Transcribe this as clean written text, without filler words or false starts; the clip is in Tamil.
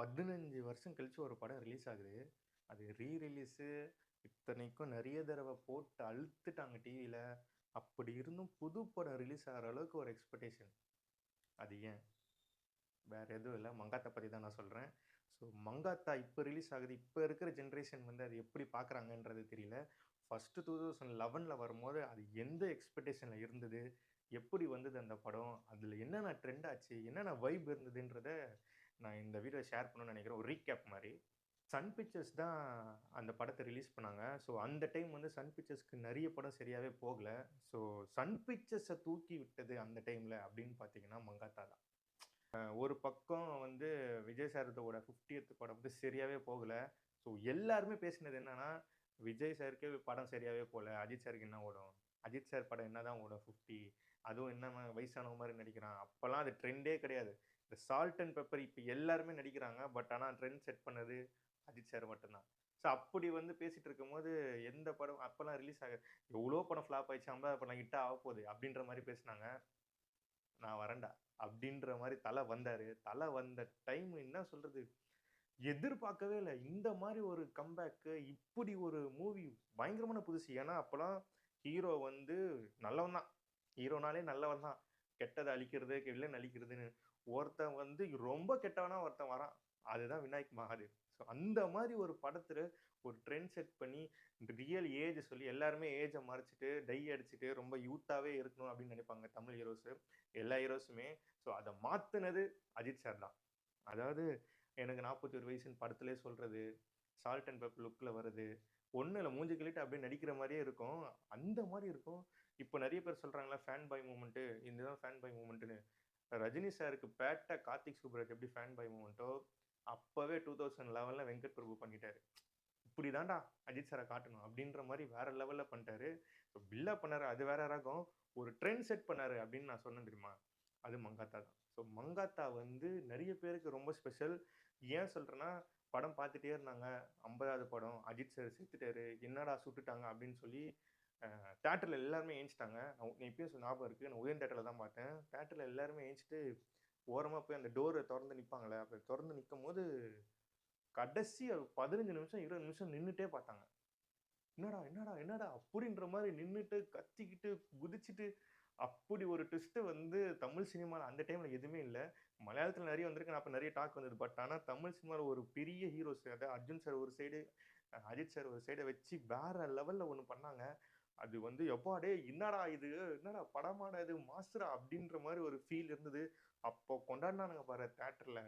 15 வருஷம் கழிச்சு ஒரு படம் ரிலீஸ் ஆகுது. அது ரிலீஸு இத்தனைக்கும் நெறைய தடவ போட்டு அழுத்துட்டாங்க டிவில. அப்படி இருந்தும் புது படம் ரிலீஸ் ஆகுற அளவுக்கு ஒரு எக்ஸ்பெக்டேஷன். அது ஏன்? வேற எதுவும் இல்ல. மங்காத்தா பத்தி தான் நான் சொல்றேன். ஸோ மங்காத்தா இப்ப ரிலீஸ் ஆகுது. இப்ப இருக்கிற ஜெனரேஷன் வந்து அது எப்படி பார்க்குறாங்கன்றது தெரியல. ஃபர்ஸ்ட்டு 2011ல வரும்போது அது எந்த எக்ஸ்பெக்டேஷன்ல இருந்தது? எப்படி வந்தது அந்த படம்? அதுல என்னென்ன ட்ரெண்ட் ஆச்சு? என்னென்ன வைப் இருந்ததுன்றத நான் இந்த வீடியோல ஷேர் பண்ணணும்னு நெனைக்கிறேன். ஒரு ரீகேப் மாரி. சன் பிக்சர்ஸ் தான் அந்த படத்த ரிலீஸ் பண்ணாங்க. ஸோ அந்த டைம் வந்து சன் பிக்சர்ஸ்க்கு நெறைய படம் சரியாவே போகல. ஸோ சன் பிக்சர்ஸ தூக்கி விட்டது அந்த டைம்ல அப்படின்னு பார்த்தீங்கன்னா, மங்காத்தா தான். ஒரு பக்கம் வந்து விஜய் சாரோட 50த் படம் வந்து சரியாவே போகல. ஸோ எல்லாருமே பேசினது என்னன்னா, விஜய் சாருக்கே படம் சரியாவே போல. அஜித் சாருக்கு என்ன ஓடும்? அஜித் சார் படம் என்னதான் ஓடும் 50? அதுவும் என்ன வயசானவன் மாரி நடிக்கிறான். அப்பலாம் அது ட்ரெண்டே கிடையாது. இந்த சால்ட் அண்ட் பெப்பர் இப்ப எல்லாருமே நடிக்கிறாங்க. பட் ஆனா ட்ரெண்ட் செட் பண்ணது அஜித் சார் மட்டும் தான். ஸோ அப்படி வந்து பேசிட்டு இருக்கும்போது, எந்த படம் அப்பலாம் ரிலீஸ் எவ்வளோ படம் ஃப்ளாப் ஆயிடுச்சு. 50வது படம் ஹிட்டா ஆகப்போகுது அப்படின்ற மாரி பேசினாங்க. நான் வரேன்டா அப்படின்ற மாரி தல வந்தாரு. தல வந்த டைம் என்ன சொல்றது? எதிர்பார்க்கவே இல்ல. இந்த மாரி ஒரு கம்பேக்கு, இப்படி ஒரு மூவி பயங்கரமான புதுசு. ஏன்னா, அப்பலாம் ஹீரோ வந்து நல்லவன் தான். ஹீரோனாலே நல்லவன் தான். கெட்டத அழிக்கிறது, வில்லன் அழிக்கிறதுன்னு. ஒருத்தன் வந்து ரொம்ப கெட்டவனா ஒருத்தன் வரான். அதுதான் விநாயக் மகாதேவ். ஸோ அந்த மாரி ஒரு படத்துல ஒரு ட்ரெண்ட் செட் பண்ணி, ரியல் ஏஜ் சொல்லி எல்லாருமே ஏஜ மறைச்சுட்டு, டை அடிச்சுட்டு, ரொம்ப யூத்தாவே இருக்கணும் அப்படின்னு நெனைப்பாங்க தமிழ் ஹீரோஸு. எல்லா ஹீரோஸுமே. ஸோ அத மாத்துனது அஜித் சார் தான். அதாவது எனக்கு 41 வயசுன்னு படத்திலேயே சொல்றது, சால்ட் அண்ட் பெப்பர் லுக்ல வருது. ஒண்ணும் இல்ல மூஞ்சி கழுவிட்டு அப்படியே நடிக்கிற மாரியே இருக்கும். அந்த மாரி இருக்கும். இப்ப நெறைய பேர் சொல்றாங்கல்ல ஃபேன் பாய் மூவ்மெண்ட் இதுதான் ஃபேன் பாய் மூவ்மெண்ட்ன்னு. ரஜினி சாருக்கு பேட்ட கார்த்திக் சுப்புராஜ் எப்படி ஃபேன் பாய் மூவ்மெண்ட்டோ, அப்பவே 2011ல வெங்கட் பிரபு பண்ணிட்டாரு. இப்படி தான்டா அஜித் சார காட்டணும் அப்படின்ற மாரி வேற லெவல்ல பண்ணிட்டாரு. பில்டப் பண்ணாரு அது வேற ரகம். ஒரு ட்ரெண்ட் செட் பண்ணாரு அப்படின்னு நான் சொன்னேன் தெரியுமா? அது மங்காத்தா தான். ஸோ மங்காத்தா வந்து நெறைய பேருக்கு ரொம்ப ஸ்பெஷல். ஏன் சொல்றேன்னா, படம் பார்த்துட்டே இருந்தாங்க. 50வது படம். அஜித் சார் செத்துட்டாரு. என்னடா சுட்டுட்டாங்க அப்படின்னு சொல்லி தியேட்டர்ல எல்லாருமே ஏஞ்சுட்டாங்க. நான் இப்பயும் ஞாபகம் இருக்கு. நான் உதயம் தியேட்டர்ல தான் பார்த்தேன். தியேட்டர்ல எல்லாருமே ஏஞ்சுட்டு ஓரமா போய் அந்த டோர தொறந்து நிப்பாங்கல்ல. அப்ப தொறந்து நிக்கும்போது கடைசி 15 நிமிஷம், 20 நிமிஷம் நின்னுட்டே பார்த்தாங்க. என்னடா, என்னடா, என்னடா அப்படின்ற மாரி நின்னுட்டு, கத்திக்கிட்டு, குதிச்சுட்டு, அப்படி ஒரு ட்விஸ்ட் வந்து தமிழ் சினிமால அந்த டைம்ல எதுவுமே இல்ல. மலையாளத்துல நெறைய வந்திருக்கு. அப்ப நெறைய டாக் வந்தது. பட் ஆனா தமிழ் சினிமால ஒரு பெரிய ஹீரோஸ் அதாவது அர்ஜுன் சார் ஒரு சைடு, அஜித் சார் ஒரு சைட வச்சு வேற லெவல்ல ஒண்ணு பண்ணாங்க. அது வந்து "எப்பா டேய் என்னடா இது? என்னடா படமாடா இது? மாஸ்டரா" அப்படின்ற மாரி ஒரு ஃபீல் இருந்தது. அப்போ கொண்டாடுனானுங்க பாரு தியேட்டர்ல.